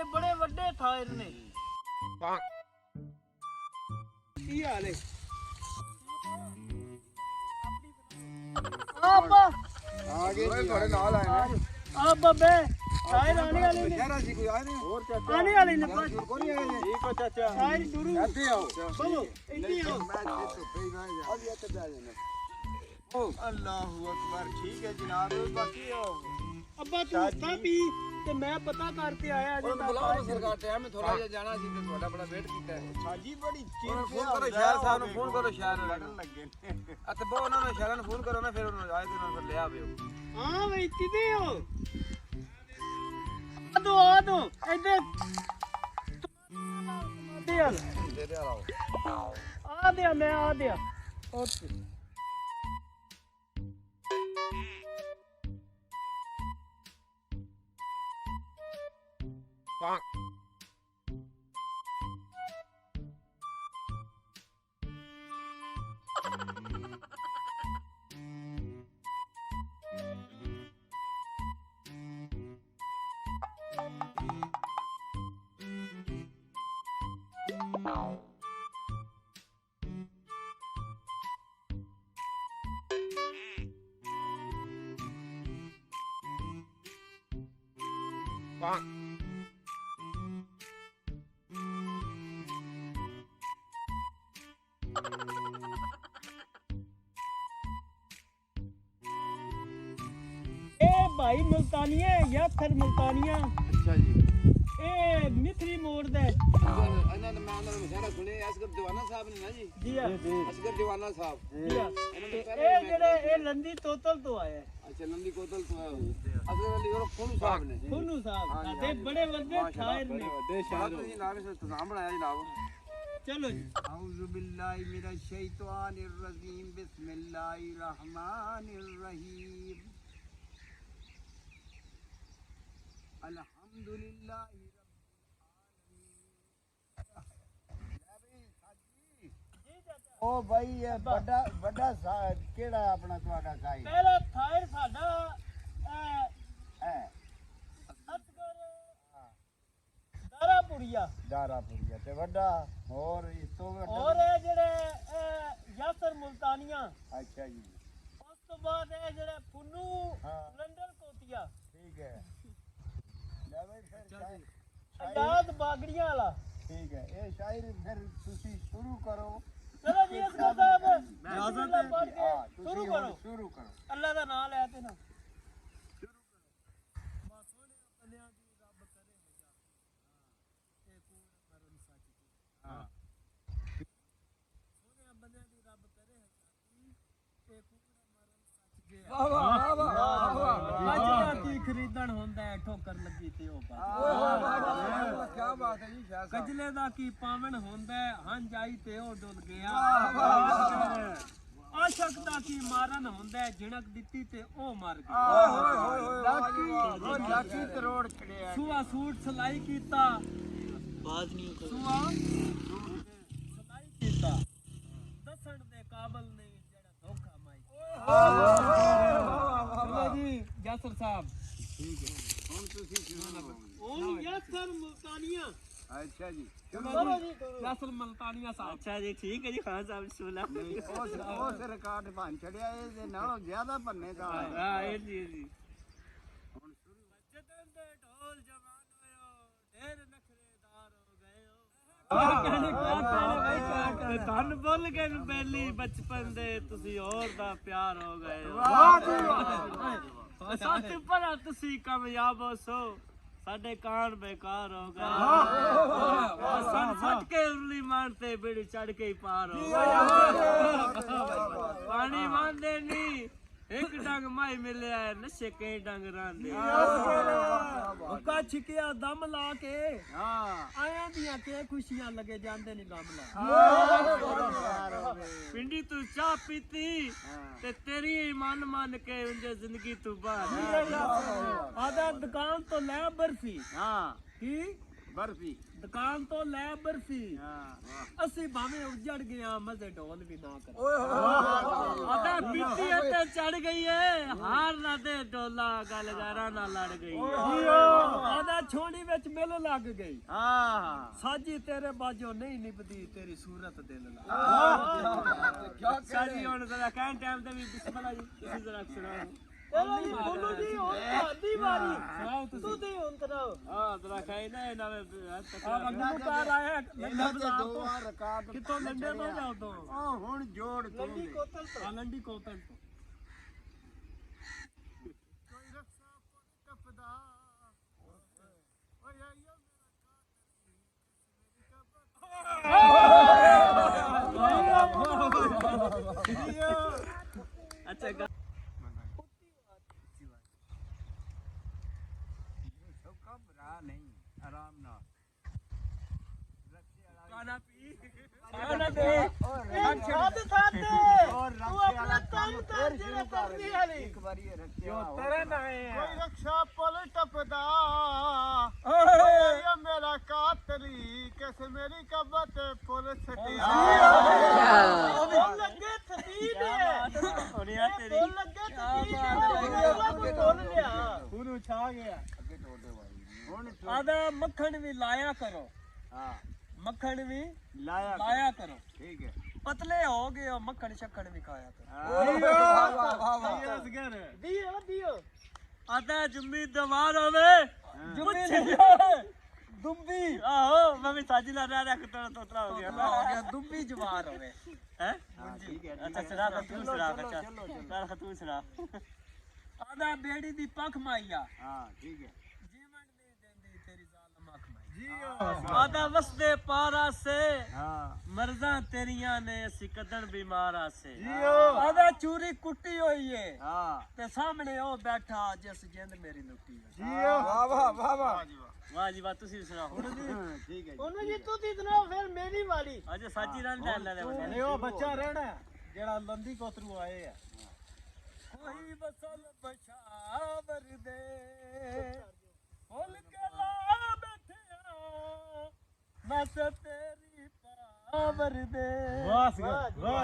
ਨੇ ਬੜੇ ਵੱਡੇ ਠਾਇਰ ਨੇ। ਕੀ ਹਾਲ ਹੈ? ਆਪਾ ਆ ਗਏ ਤੁਹਾਡੇ ਨਾਲ ਆਏ ਨੇ। ਆ ਬੱਬੇ ਠਾਇਰ ਆਣੇ ਵਾਲੇ ਨੇ। ਸ਼ਹਿਰਾਂ ਸੀ ਕੋਈ ਆਏ ਨੇ? ਹੋਰ ਚਾਚਾ ਆਣੇ ਵਾਲੇ ਨੇ ਬਸ। ਕੋਈ ਆਏ ਨੇ? ਠੀਕ ਹੋ ਚਾਚਾ। ਠਾਇਰ ਸ਼ੁਰੂ ਇੱਥੇ ਆਓ। ਚਲੋ ਇੱਥੇ ਆਓ। ਮੈਂ ਇੱਥੇ ਪਈ ਨਾ ਜਾ। ਅੱਜ ਇੱਥੇ ਬੈ ਜਾਣਾ। ਓ ਅੱਲਾਹੁ ਅਕਬਰ। ਠੀਕ ਹੈ ਜਨਾਬ। ਬਾਕੀ ਅੱਬਾ ਤੂੰ ਉੱਠਾ ਪੀ ਤੇ ਮੈਂ ਪਤਾ ਕਰਕੇ ਆਇਆ ਅਜੇ ਤੱਕ। ਬੁਲਾਓ ਸਰਕਾਰ ਟਾਈਮ ਥੋੜਾ ਜਿਹਾ ਜਾਣਾ ਸੀ ਤੇ ਤੁਹਾਡਾ ਬੜਾ ਵੇਟ ਕੀਤਾ ਹੈ। ਸਾਜੀ ਬੜੀ ਫੋਨ ਚੀਜ਼ ਕਰੋ ਸ਼ਹਿਰ ਸਾਹਿਬ ਨੂੰ ਫੋਨ ਕਰੋ ਸ਼ਹਿਰ ਲੜਨ ਲੱਗੇ ਨੇ। ਅਤੇ ਬਹੁ ਉਹਨਾਂ ਨੂੰ ਸ਼ਹਿਰਾਂ ਨੂੰ ਫੋਨ ਕਰੋ ਨਾ ਫਿਰ ਉਹਨਾਂ ਆਏ ਤੇ ਉਹਨਾਂ ਫਿਰ ਲੈ ਆਵੇ। ਹਾਂ ਵੇ ਕਿਤੇ ਹੋ ਆ ਦੋ ਇੱਧਰ ਦੇ ਦੇ ਆਓ। ਆ ਦਿਆ ਮੈਂ ਆ ਦਿਆ ਓਕੇ भाई मुल्तानिया या फिर मुल्तानिया। अच्छा जी। ए मिथरी मोड़ दे ਇਹਨਾਂ ਨੇ ਮੈਂ ਉਹਨਾਂ ਨੂੰ ਸਾਰਾ ਸੁਣੇ ਅਸਗਰ ਦੀਵਾਨਾ ਸਾਹਿਬ ਨੇ ਨਾ ਜੀ। जी ਅਸਗਰ ਦੀਵਾਨਾ ਸਾਹਿਬ। जी ए जेड़े ए लंदी तोतल तो आया ਅੱਛਾ ਨੰਦੀ ਕੋਤਲ ਤੋਂ ਆਇਆ ਹੋਇਆ। ਅਸਗਰ ਅਲੀ ਉਹ ਫੋਨੂ ਸਾਹਿਬ ਨੇ। फुनू साहब साडे बड़े बड़े ठायर ने। ਵੱਡੇ ਸ਼ਾਇਦ ਤੁਸੀਂ ਨਾਮ ਇਸ ਨਾਮ ਬਣਾਇਆ ਜਨਾਬ। चलो जी औज़ु बिल्लाहि मिनश शैतानिर रजीम बिस्मिल्लाहिर रहमानिर रहीम अल्हम्दुलिल्लाहि ओ भाई ये बड़ा बड़ा केड़ा अपना ਤੁਹਾਡਾ ਸਾਈ पहला ठायर साडा है दारापुरिया दारापुरिया ते ਵੱਡਾ ਹੋਰ ਇਸ ਤੋਂ ਵੱਡਾ और ए जेड़े यासर मुल्तानिया। अच्छा जी। उस तो बाद ए जेड़े फुनू हाँ। लंडन कोतिया ठीक है ले भाई फिर अदाद बागड़ियां वाला। ठीक है ये शायरी फिर तुसी शुरू करो। चलो जी असगर साहब बिस्मिल्लाह पढ़ के हाँ, तुसी शुरू हुण करो। शुरू करो। अल्लाह दा नाम ले ते ना की खरीदण होंदा है ठोकर लगी ते ओ क्या बात है जी शाह साहब। कजले दा की पावन होंदा है हंज आई ते ओ डुल गया। आशक दा की मारन होंदा है झिणक दित्ती ते ओ मर गया। लाखी करोड़ छड़िया सुआ सूट सलाई कीता बाज नहीं सुआ सलाई कीता दसण दे काबल नहीं जेड़ा धोखा माई। चलो जी यासर साहब ठीक है हुन तुसी शुरू ओ यासर मुल्तानिया। अच्छा जी चलो जी यासर मुल्तानिया साहब। अच्छा जी ठीक है जी खान साहब बिस्मिल्लाह। उस रिकॉर्ड भन छड़िया ए नालों ज्यादा भन्ने दा हां ए जी हुन शुरू जतन दे ढोल जवान होयो ढेर नखरेदार हो गए हो। धन बोल के पहली बचपन दे तुसी और दा प्यार हो गए वाह जी सच पर तुसी कामयाब हो सो साडे कान बेकार हो गए। सन सट के उरली मारते बेड़ी चढ़ के ही पार हो गए। पानी मांदे नी एक डंग माई मिले नशे कई डंग रांदे। हुक्का छिकिया दम ला के हां आया दियां के खुशियां लगे जांदे नी गम ला। पिंडी तू चाह पीती ते तेरी मन के उंजे जिंदगी तू बाहर। आधा दुकान तो ले बर्फी हां की बर्फी दुकान तो ले बर्फी हां ਅਸੀਂ ਭਾਵੇਂ ਉੱਜੜ ਗਿਆ ਮਜ਼ੇ ਢੋਲ ਵੀ ਨਾ ਕਰ। ओए हो आधा पीती ते चढ़ गई है हार ना दे डोला गल गारा ना लड़ गई। ਆਦਾ ਛੋਣੀ ਵਿੱਚ ਮਿਲ ਲੱਗ ਗਈ ਹਾਂ ਸਾਜੀ ਤੇਰੇ ਬਾਝੋਂ ਨਹੀਂ ਨਿਭਦੀ ਤੇਰੀ ਸੂਰਤ ਦਿਲ ਨਾਲ ਸਾਜੀ ਹੁਣ ਜ਼ਰਾ ਕਹਿਣ ਟਾਈਮ ਤੇ ਵੀ ਬਿਸਮਿਲ੍ਲਾ ਜੀ ਤੁਸੀਂ ਜ਼ਰਾ ਸੁਣਾਓ ਬੋਲੋ ਜੀ ਹੁਣ ਤੁਹਾਡੀ ਵਾਰੀ ਸੁਣਾਓ ਤੁਸੀਂ ਤੇ ਹੁਣ ਸੁਣਾਓ ਹਾਂ ਜ਼ਰਾ ਕਹਿ ਨਾ ਇਹਨਾਂ ਨੇ ਆ ਮੰਗੂ ਕਾਰ ਆਇਆ ਇਹਨਾਂ ਤੇ ਦੋ ਵਾਰ ਰਕਾਤ ਕਿਤੋਂ ਲੰਡੇ ਤੋਂ ਜਾਓ ਤੋਂ ਉਹ ਹੁਣ ਜੋੜ ਤੂੰ ਲੰਡੀ ਕੋਤਲ ਤੋਂ ਲੰਡੀ ਕੋਤਲ ਤੋਂ ਕੋਈ ਰਕਸ਼ਾ ਟੱਪਦਾ ਓਏ ਆਇਓ ਅੱਛਾ ਘਬਰਾ ਨਹੀਂ ਆਰਾਮ ਨਾਲ ਖਾਣਾ ਪੀ ਖਾਣਾ ਦੇ ਸਾਧ ਸਾਧ ਔਰ ਤੂੰ ਰਕਸ਼ੇ ਆਪਣਾ ਵਾਲਾ ਕੰਮ ਕਰ ਜਿਹੜਾ ਕਰਨੀ ਵਾਲੀ ਇੱਕ ਵਾਰੀ ਇਹ ਰੱਖਿਆ ਤੇਰੇ ਨਾਏ ਕੋਈ ਰਕਸ਼ਾ ਪੁੱਲ ਟੱਪਦਾ ਓਏ ਓਏ ਮੇਰਾ ਕਾਤਲੀ ਕਿਸ ਮੇਰੀ ਕਬਤ ਪੁੱਲ ਛੱਡੀ ਉਹ ਲੱਗੇ ਥਦੀ ਦੇ ਹੋਣਿਆ ਤੇਰੀ ਉਹ ਲੱਗੇ ਥਦੀ ਦੇ ਉਹ ਬੋਲ ਲਿਆ ਉਹਨੂੰ ਛਾ ਗਿਆ ਅੱਗੇ ਤੋੜ ਦੇ ਵਾਲੀ ਹੁਣ ਆਦਾ ਮੱਖਣ ਵੀ ਲਾਇਆ ਕਰੋ ਹਾਂ ਮੱਖਣ ਵੀ ਲਾਇਆ ਕਰੋ ਠੀਕ ਹੈ ਪਤਲੇ ਹੋ ਗਏ ਹੋ ਮੱਖਣ ਸ਼ੱਖਣ ਵੀ ਖਾਇਆ ਕਰੋ ਵਾਹ ਵਾਹ ਵਾਹ ਦਿਓ ਆਦਾ ਜੁੰਮੀ ਦਵਾਰ ਹੋਵੇ ਦੁੰਬੀ ਆਹੋ ਮੈਂ ਵੀ ਸਾਜੀ ਲਾ ਰਿਹਾ ਕਿ ਤੋਤਰਾ ਹੋ ਗਿਆ ਹੋ ਗਿਆ ਦੁੰਬੀ ਜਵਾਰ ਹੋਵੇ ਹੈ ਹਾਂ ਠੀਕ ਹੈ ਅੱਛਾ ਸੁਣਾ ਤੂੰ ਸੁਣਾ ਚੱਲ ਤੂੰ ਸੁਣਾ ਆਦਾ ਬੇੜੀ ਦੀ ਪੱਖ ਮਾਈਆ ਹਾਂ ਠੀਕ ਹੈ ਜੀਵਨ ਨਹੀਂ ਦਿੰਦੀ ਤੇਰੀ ਜ਼ਾਲਮ ਅੱਖ ਮਾਈ ਆਦਾ ਵਸਦੇ ਪਾਰਾ ਸੇ ਹਾਂ ਮਰਜ਼ਾਂ ਤੇਰੀਆਂ ਨੇ ਅਸੀਂ ਕਦਣ ਬਿਮਾਰਾ ਸੇ ਆਦਾ ਚੂਰੀ ਕੁੱਟੀ ਹੋਈ ਏ ਹਾਂ ਤੇ ਸਾਹਮਣੇ ਉਹ ਬੈਠਾ ਜਿਸ ਜਿੰਦ ਮੇਰੀ ਲੁੱਟੀ ਹੋਈ ਵਾਹ ਵਾਹ ਵਾਹ ਵਾਹ ਵਾਹ ਜੀ ਵਾਹ ਤੁਸੀਂ ਸੁਣਾਓ ਠੀਕ ਹੈ ਉਹਨੂੰ ਜੀ ਤੂੰ ਦੀ ਸੁਣਾਓ ਫਿਰ ਮੇਰੀ ਵਾਰੀ ਅਜੇ ਸਾਜੀ ਰਨ ਲੈ ਲੈ ਨਹੀਂ ਉਹ ਬੱਚਾ ਰਹਿਣਾ ਜਿਹੜਾ ਲੰਦੀ ਕੋਤਰੂ ਆਏ ਆ ਕੋਈ ਬਸਲ ਬਸ਼ਾਵਰ ਦੇ ਫੁੱਲ ਕੇ ਲਾ ਬੈਠਿਆ ਮੈਂ ਤੇਰੀ ਪਾਵਰ ਦੇ ਵਾਹ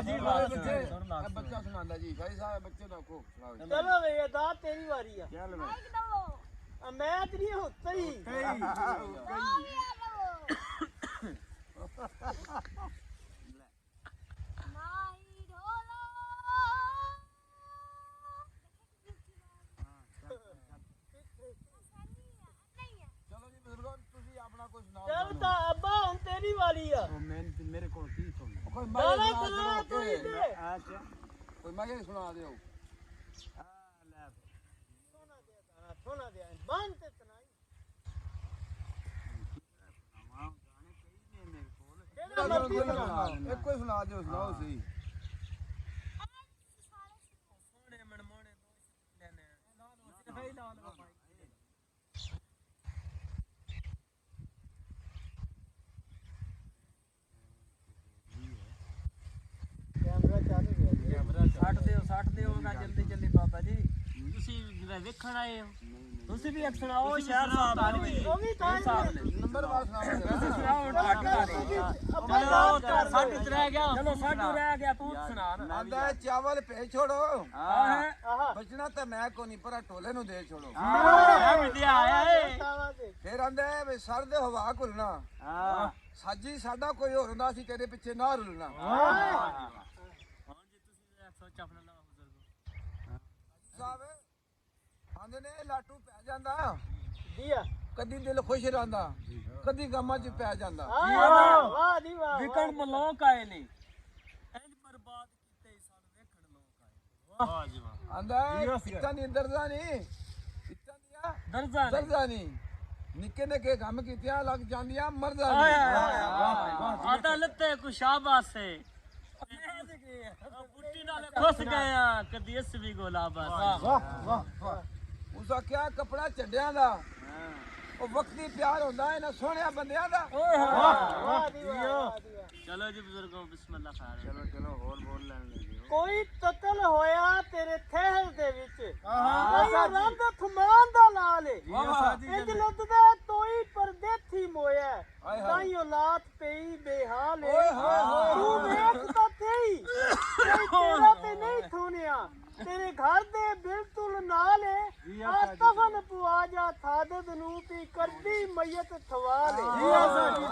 ਜੀ ਵਾਹ ਬੱਚਾ ਸੁਣਾਉਂਦਾ ਜੀ ਭਾਈ ਸਾਹਿਬ ਬੱਚੇ ਦਾ ਕੋ ਸੁਣਾਓ ਚਲੋ ਵੇ ਇਹ ਦਾ ਤੇਰੀ ਵਾਰੀ ਆ ਚੱਲ ਵੇ ਮੈਂ ਤੇ ਨਹੀਂ ਹੁੰਦੀ ਚਲੋ ਜੀ ਬਜ਼ੁਰਗੋ ਤੁਸੀਂ ਆਪਣਾ ਕੁਝ ਸੁਣਾਓ ਚੱਲ ਤਾਂ ਅੱਬਾ ਹੁਣ ਤੇਰੀ ਵਾਰੀ ਆ ਉਹ ਮੈਂ ਮੇਰੇ ਕੋਲ ਕੀ ਸੁਣ ਕੋਈ ਗਾਣਾ ਸੁਣਾ ਤੂੰ ਹੀ ਦੇ ਅੱਛਾ ਕੋਈ ਮਗੇ ਸੁਣਾ ਦਿਓ ਲੈ ਸੋਨਾ ਦੇ ਬੰਦ ਤੇ ਤਨਾਈ ਜਿਹੜਾ ਮਰਜ਼ੀ ਬਣਾ ਇੱਕ ਕੋਈ ਸੁਣਾ ਦਿਓ ਸੁਣਾਓ ਸਹੀ ਸੋਹਣੇ ਮਨਮੋਹਣੇ ਦੋਸਤ ਲੈਣੇ ਲਾ ਲੋ ਸਿਰਫ ਹੀ ਲਾ ਲੋ ਭਾਈ ਕੈਮਰਾ ਚਾਲੂ ਹੈ ਕੈਮਰਾ ਛੱਡ ਦਿਓਗਾ ਜਲਦੀ ਜਲਦੀ ਬਾਬਾ ਜੀ ਤੁਸੀਂ ਵੇਖਣ ਆਏ ਹੋ ਤੁਸੀਂ ਵੀ ਇੱਕ ਸੁਣਾਓ ਸ਼ਹਿਰ ਸਾਹਿਬ ਉਹ ਵੀ ਤਾਂ ਨੰਬਰ ਵਾਰ ਸੁਣਾਓ ਸੁਣਾਓ ਸਾਡੇ ਤੇ ਰਹਿ ਗਿਆ ਚਲੋ ਸਾਡੂ ਰਹਿ ਗਿਆ ਤੂੰ ਸੁਣਾ ਨਾ ਆਂਦਾ ਚਾਵਲ ਭੇਜ ਛੋੜੋ ਆਹ ਬਚਣਾ ਤਾਂ ਮੈਂ ਕੋ ਨਹੀਂ ਪਰ ਢੋਲੇ ਨੂੰ ਦੇ ਛੋੜੋ ਮਿਲਿਆ ਆਇਆ ਏ ਫਿਰ ਆਂਦਾ ਵੀ ਸਰ ਦੇ ਹਵਾ ਘੁਲਣਾ ਹਾਂ ਸਾਜੀ ਸਾਡਾ ਕੋਈ ਹੋਰ ਹੁੰਦਾ ਸੀ ਤੇਰੇ ਪਿੱਛੇ ਨਾ ਰੁਲਣਾ ਹੁਣ ਜੀ ਤੁਸੀਂ ਸੋਚ ਆਪਣਾ ਲਾਓ ਬਜ਼ੁਰਗੋ ਸਾਹਿਬ ਆਂਦੇ ਨੇ ਲਾਟੂ ਪੈ ਜਾਂਦਾ ਦੀਆ ਕਦੀ ਦਿਲ ਖੁਸ਼ ਰਹਿੰਦਾ ਕਦੀ ਗਮਾਂ 'ਚ ਪੈ ਜਾਂਦਾ ਵਾਹ ਦੀ ਵਾਹ ਵਿਕਣ ਮਲੋਕ ਆਏ ਨੇ ਇੰਜ ਬਰਬਾਦ ਕੀਤੇ ਸਾਨੂੰ ਵੇਖਣ ਲੋਕ ਆਏ ਵਾਹ ਜੀ ਵਾਹ ਆਂਦਾ ਇੱਟਾਂ ਦੀ ਦਰਜਾ ਨਹੀਂ ਇੱਟਾਂ ਦੀਆਂ ਦਰਜਾ ਦਰਜਾ ਨਹੀਂ ਨਿੱਕੇ ਨਿੱਕੇ ਕੰਮ ਕੀਤੀਆਂ ਲੱਗ ਜਾਂਦੀਆਂ ਮਰਦਾ ਆਤਾ ਲੱਤੇ ਕੋ ਸ਼ਾਬਾਸ਼ ਏ ਬੁੱਟੀ ਨਾਲੇ ਖੁਸ਼ ਗਏ ਆ ਕਦੀ ਇਸ ਵੀ ਗੋਲਾ ਬਸ ਉਸਾ ਕਿਆ ਕਪੜਾ ਚੱਡਿਆਂ ਦਾ ਉਹ ਵਕਤੀ ਪਿਆਰ ਹੁੰਦਾ ਇਹਨਾਂ ਸੋਹਣਿਆਂ ਬੰਦਿਆਂ ਦਾ ਵਾਹ ਦੀ ਵਾਹ ਚਲੋ ਜੀ ਬਜ਼ੁਰਗੋ ਬਿਸਮਿਲ੍ਲਾ ਖਾਨ ਚਲੋ ਹੋਰ ਬੋਲ ਲੈਣ ਲੱਗੇ ਕੋਈ ਕਤਲ ਹੋਇਆ ਤੇਰੇ ਥਹਿਲ ਦੇ ਵਿੱਚ ਕੋਈ ਰੰਗ ਥਮਾਨ ਦਾ ਲਾਲ ਇੰਜ ਲੱਦਦਾ ਤੋਈ ਪਰਦੇਥੀ ਮੋਇਆ ਤਾਈ ਔਲਾਦ ਪਈ ਬੇਹਾਲ ਤੂੰ ਵੇਖ ਤਾਂ ਤੇਈ ਤੇਰਾ ਤੇ ਨਹੀਂ ਥੋਨਿਆ ਤੇਰੇ ਘਰ ਦੇ ਬਿਲਕੁਲ ਨਾਲ ਆ ਤਫਨ ਪੁਆ ਜਾ ਥਾਦਦ ਨੂੰ ਵੀ ਕਰਦੀ ਮਈਤ ਥਵਾਲੇ ਜੀ ਆਸਾ ਜੀ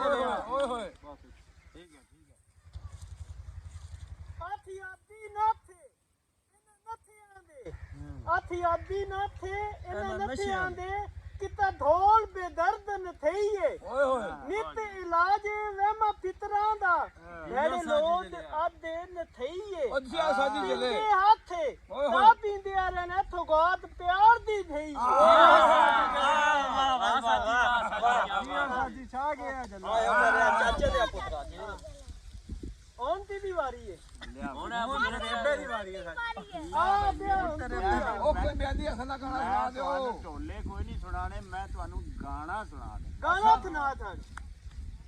ਓਏ ਹੋਏ ਠੀਕ ਹੈ ਆਥੀ ਆਦੀ ਨਾਥੇ ਇਹਨਾਂ ਨੱਥਿਆਂ ਦੇ ਆਥੀ ਆਦੀ ਨਾਥੇ ਇਹਨਾਂ ਨੱਥਿਆਂ ਦੇ ਕਿਤਾ ਢੋਲ ਬੇਦਰਦ ਨਥਈਏ ਓਏ ਹੋਏ ਨਿਤ ਇਲਾਜ ਵਹਿਮਾ ਫਿਤਰਾਂ ਦਾ ਜਿਹੜੇ ਲੋਕ ਆਦੇ ਨਥਈਏ ਉਹ ਜੀ ਆਸਾ ਜੀ ਪੀਂਦੇ ਜਲੇ ਹੱਥੇ ਓਏ ਨਾ ਪੀਂਦੇ ਆ ਰਹੇ ਨੇ ਥੋਗਾਤ ਪਿਆਰ ਦੀ ਧਈ ਸਾਡੀ ਛਾ ਗਿਆ ਜਲੇ ਚਾਚੇ ਦੇ ਪੁੱਤਰਾ ਜੀ ਔਂਤੀ ਦੀ ਵਾਰੀ ਹੈ ਹੁਣ ਮੇਰੇ ਬੇਬੇ ਦੀ ਵਾਰੀ ਹੈ ਆ ਬਿਆ ਉਹ ਕੋਈ ਬਿਆਦੀ ਅਸਲਾ ਗਾਣਾ ਸੁਣਾ ਦਿਓ ਢੋਲੇ ਕੋਈ ਨਹੀਂ ਸੁਣਾਣੇ ਮੈਂ ਤੁਹਾਨੂੰ ਗਾਣਾ ਸੁਣਾ ਦੇ ਗਾਣਾ ਸੁਣਾ ਥਾ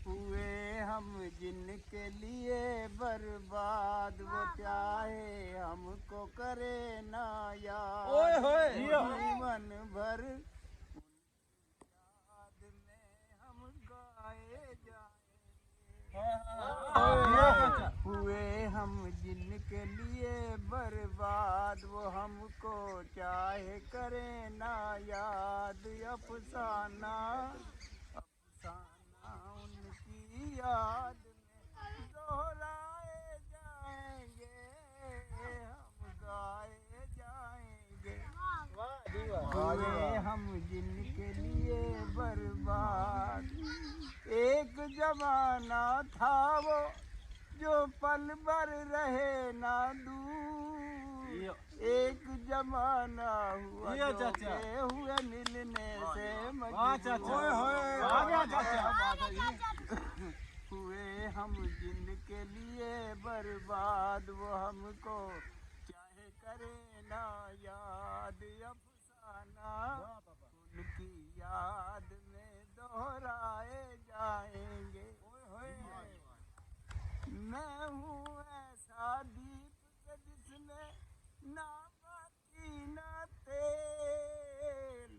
हुए हम जिनके लिए बर्बाद वो चाहे हमको करे ना याद ओए होए जीवन भर याद में हम गाए जाए हुए हम जिनके लिए बर्बाद वो हमको चाहे करे ना याद अफसाना उनकी याद में दोहराए जाएंगे हम गाए जाएंगे हुए हम जिनके लिए बर्बाद एक जमाना था वो जो पल भर रहे ना दूर एक जमाना हुआ जो के हुए मिलने से मजबूर हुए हम जिनके लिए बर्बाद वो हमको चाहे करे ना याद अफसाना उनकी याद में दोहराए जाएंगे मैं हूँ ऐसा दीप जिसमें ना बाती ना तेल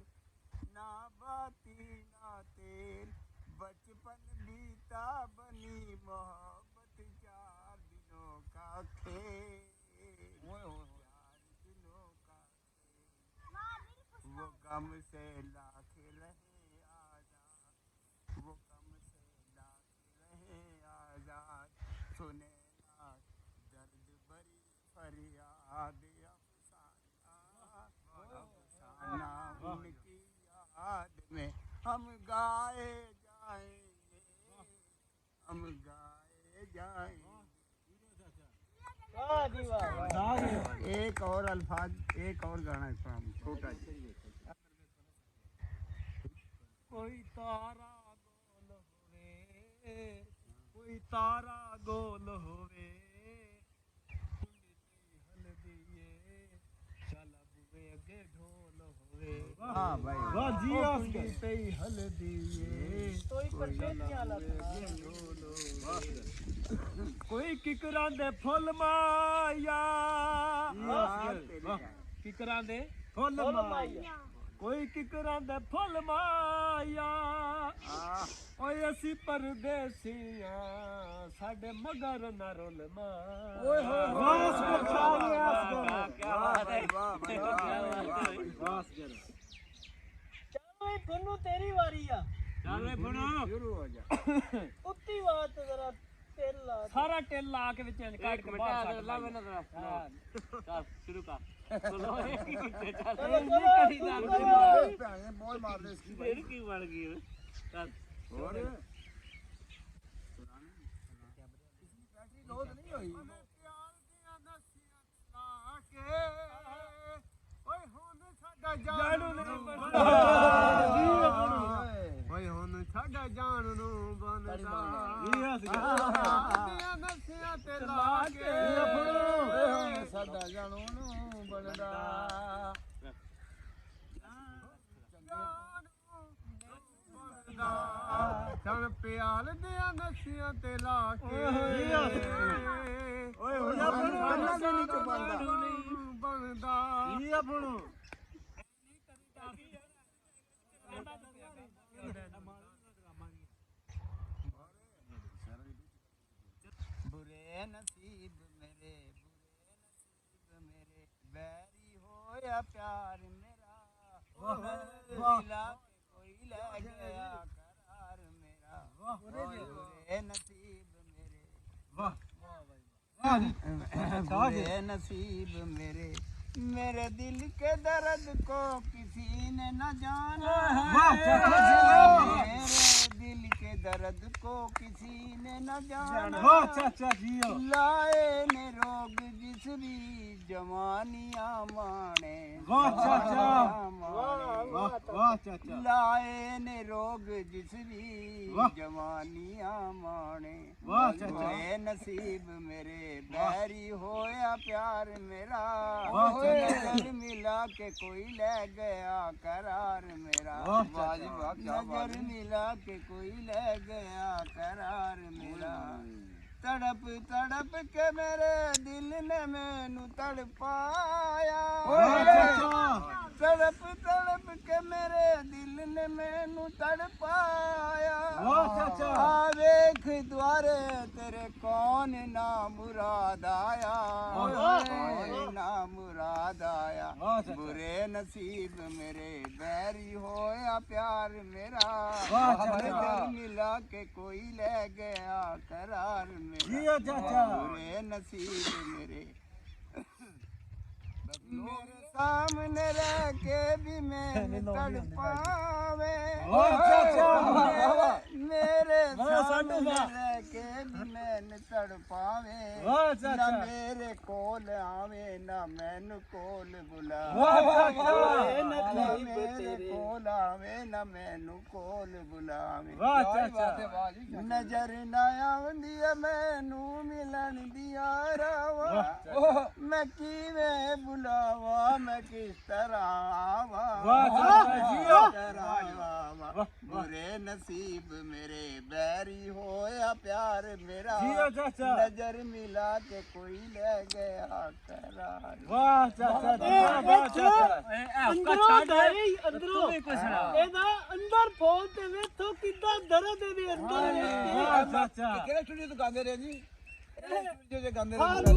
ना बाती ना तेल बचपन बीता बनी मोहब्बत 4 दिनों का खेल 4 दिनों का खेल वो गम से लाख रहे आजाद वो गम से लाख रहे आजाद सुने ना दर्द भरी फरियाद अफसाना उनकी याद में हम गाए जाएंगे हम गाए जाएंगे वाह जी वाह एक और अल्फाज एक और गाना छोटा कोई तारा गोल होवे कोई तारा गोल होवे हल्दीए शाला बुवे अगे ढोल होवे हाँ भाई वाह जी कुंडी ते हल्दीए तोई परदेसियां लगना कोई किकरां दे फुੱਲ माया किकरां दे फुੱਲ माया कोई किकरां दे फुੱਲ माया ਓਏ ਅਸੀਂ ਪਰਦੇਸੀਆਂ ਸਾਡੇ ਮਗਰ ਨਾ ਰੁੱਲ ਮਾ ਓਏ ਹੋਏ ਵਾਸ ਬਖਾਇਆ ਚਲੋ ਇਹ ਫੁੰਨੂ ਤੇਰੀ ਵਾਰੀ ਆ ਚੱਲ ਵੇ ਫੁੱਨੂ शुरू हो जा ਉੱਤੀ ਬਾਤ ਜ਼ਰਾ ਤੇਲ ਲਾ ਸਾਰਾ ਟਿੱਲ ਲਾ ਕੇ ਵਿੱਚ ਕੱਟ ਕੇ ਬਾਹਰ ਛੱਡ ਲਾ ਮੈਨਾਂ ਦਾ ਚੱਲ ਸ਼ੁਰੂ ਕਰ ਚਲੋ ਇਹ ਕੀ ਕਿੱਥੇ ਚੱਲ ਇਹ ਨਹੀਂ ਕਰੀ ਜਾਂਦੇ ਭੈਣੇ ਬੋਲ ਮਾਰਦੇ ਇਸ ਕੀ ਇਹ ਕੀ ਬਣ ਗਈ ਓਏ ਚੱਲ ਹੋਰ लोड नहीं हुई प्यार दिया नसियां ला के ओए हुन साडा ਜਾਣੂ ਨਹੀਂ ओए हुन साडा जान नु बनदा दिया नसियां ते ला के ਸਾਡਾ ਜਾਣੂ ਨੂੰ ਬਣਦਾ ਚਣ ਪਿਆਲ ਦਿਆਂ ਨਸਿਆਂ ਤੇ ਲਾ ਕੇ ਓਏ ਹੋ ਜਾ ਕੰਨਾਂ ਦੇ ਨੀਚੇ ਬਣਦਾ ਕੀ ਆ ਫੁੱਨੂ बुरे नसीब मेरे बैरी होया प्यार मेरा दिला पे कोई ਬੁਰੇ ਨਸੀਬ ਮੇਰੇ ਵਾਹ ਵਾਹ ਜੀ बुरे नसीब मेरे दिल के दर्द को किसी ने न जाना मेरे दिल के दर्द को किसी ने न जाना ਵਾਹ ਚਾਚਾ ਜੀਓ लाए ने रोग जिस भी जवानियां माने वाह चाचा। माने। ਵਾਹ ਵਾਹ ਚਾਚਾ लाए ने रोग जिस भी वाह। जवानियां माने वाह चाचा। बुरे नसीब मेरे बैरी होया प्यार मेरा वाह चाचा। नजर मिला के कोई ले गया करार मेरा वाह चाचा। नजर मिला के कोई ले गया करार मेरा तड़प तड़प के मेरे दिल ने मैनू तड़पाया वाह चाचा। तड़प तड़प के मेरे दिल ने मैनू तड़पाया वाह चाचा। आ देख द्वारे तेरे कौन ना मुराद आया ना मुराद आया वाह चाचा। बुरे नसीब मेरे बैरी होया प्यार मेरा वाह चाचा। नजर मिला के कोई ले गया करार मेरा जੀਓ ਚਾਚਾ बुरे नसीब मेरे सामने रह के भी मैं तड़पावे वाह चाचा। मेरे वाह सामने साडू वाह। रह के भी मैं तड़पावे वाह ना चाचा। मेरे कोल आवे ना मैनू कोल बुलावे वाह चाचा। ना मेरे कोल आवे ना मैनू कोल बुलावे वाह चाचा। नजर ना आउंदी मैनू मिलन दिया रावा मैं किवें बुलावा मैं किस तरह आवा वाह चाचा जੀਓ बुरे नसीब मेरे बैरी होया प्यार मेरा जੀਓ ਚਾਚਾ नजर मिला के कोई ले गया करार ਵਾਹ ਚਾਚਾ ਜੀਓ ਵਾਹ ਚਾਚਾ ਅੰਦਰੋਂ ਡਰੀ ਅੰਦਰੋਂ ਤੂੰ ਵੀ ਕੁਛ ਨਾ ਇਹਦਾ ਅੰਦਰ ਫੋਨ ਤੇ ਵੇਖੋ ਕਿੱਦਾਂ ਦਰਦ ਇਹਦੇ ਅੰਦਰ ਵਾਹ ਚਾਚਾ ਕਿਹੜੇ ਸਟੂਡੀਓ ਤੋਂ ਗਾਉਂਦੇ ਰਹੇ ਜੀ ਇਹ ਸਟੂਡੀਓ 'ਚ ਗਾਉਂਦੇ ਰਹੇ ਸਾਨੂੰ